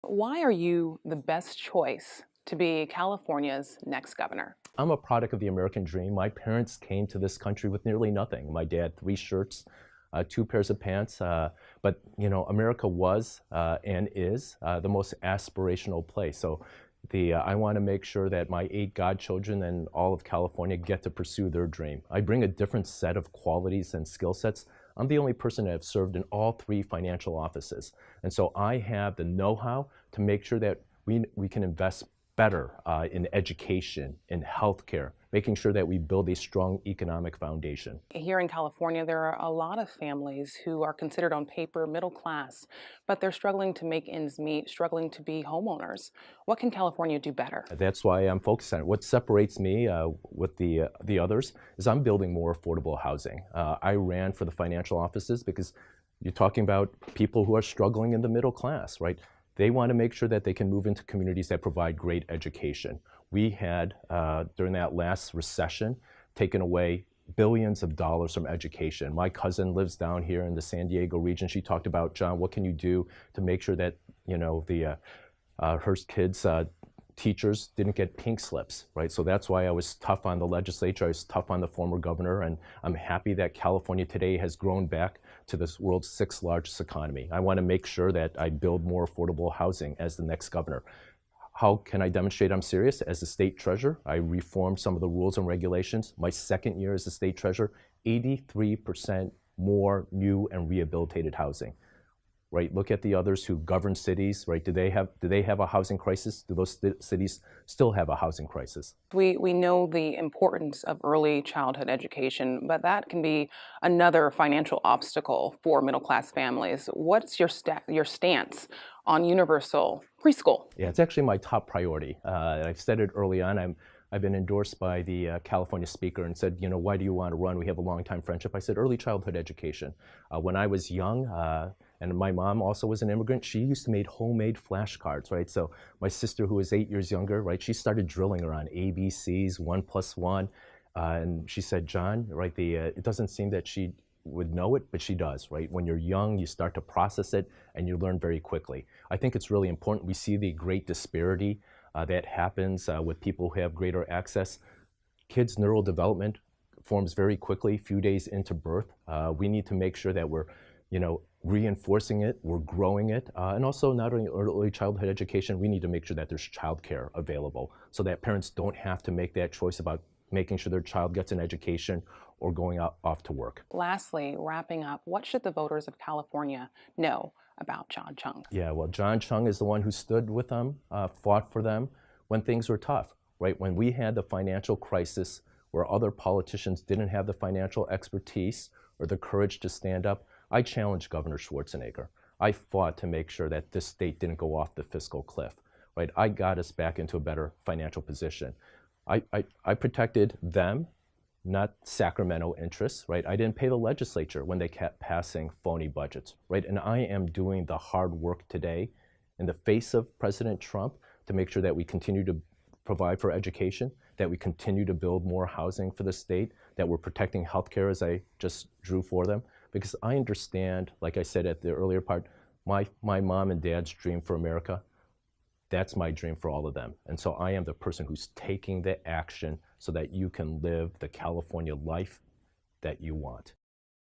Why are you the best choice to be California's next governor? I'm a product of the American dream. My parents came to this country with nearly nothing. My dad, three shirts, two pairs of pants. But America was and is the most aspirational place. So I want to make sure that my eight godchildren and all of California get to pursue their dream. I bring a different set of qualities and skill sets. I'm the only person that have served in all three financial offices. And so I have the know-how to make sure that we can invest better in education, in healthcare, making sure that we build a strong economic foundation. Here in California, there are a lot of families who are considered on paper middle class, but they're struggling to make ends meet, struggling to be homeowners. What can California do better? That's why I'm focused on it. What separates me with the others is I'm building more affordable housing. I ran for the financial offices because you're talking about people who are struggling in the middle class, right? They want to make sure that they can move into communities that provide great education. We had, during that last recession, taken away billions of dollars from education. My cousin lives down here in the San Diego region. She talked about, John, what can you do to make sure that, her kids' teachers didn't get pink slips, right? So that's why I was tough on the legislature. I was tough on the former governor, and I'm happy that California today has grown back to this world's sixth largest economy. I want to make sure that I build more affordable housing as the next governor. How can I demonstrate I'm serious? As the state treasurer, I reformed some of the rules and regulations. My second year as the state treasurer, 83% more new and rehabilitated housing. Right? Look at the others who govern cities, right? Do they have a housing crisis? Do those cities still have a housing crisis? We know the importance of early childhood education, but that can be another financial obstacle for middle class families. What's your stance on universal preschool? Yeah, it's actually my top priority. I've said it early on. I've been endorsed by the California speaker and said, why do you want to run? We have a long time friendship. I said, early childhood education. When I was young, and my mom also was an immigrant, she used to make homemade flashcards, right? So my sister, who was 8 years younger, right, she started drilling around ABCs, 1+1. And she said, John, right, it doesn't seem that she would know it, but she does, right? When you're young, you start to process it and you learn very quickly. I think it's really important. We see the great disparity that happens with people who have greater access. Kids' neural development forms very quickly, few days into birth. We need to make sure that we're, reinforcing it, we're growing it, and also not only early childhood education, we need to make sure that there's childcare available so that parents don't have to make that choice about making sure their child gets an education or going off to work. Lastly, wrapping up, what should the voters of California know about John Chung? Yeah, well, John Chung is the one who stood with them, fought for them when things were tough, right? When we had the financial crisis where other politicians didn't have the financial expertise or the courage to stand up, I challenged Governor Schwarzenegger. I fought to make sure that this state didn't go off the fiscal cliff, right? I got us back into a better financial position. I protected them, not Sacramento interests, right? I didn't pay the legislature when they kept passing phony budgets, right? And I am doing the hard work today in the face of President Trump to make sure that we continue to provide for education, that we continue to build more housing for the state, that we're protecting healthcare as I just drew for them. Because I understand, like I said at the earlier part, my mom and dad's dream for America, that's my dream for all of them. And so I am the person who's taking the action so that you can live the California life that you want.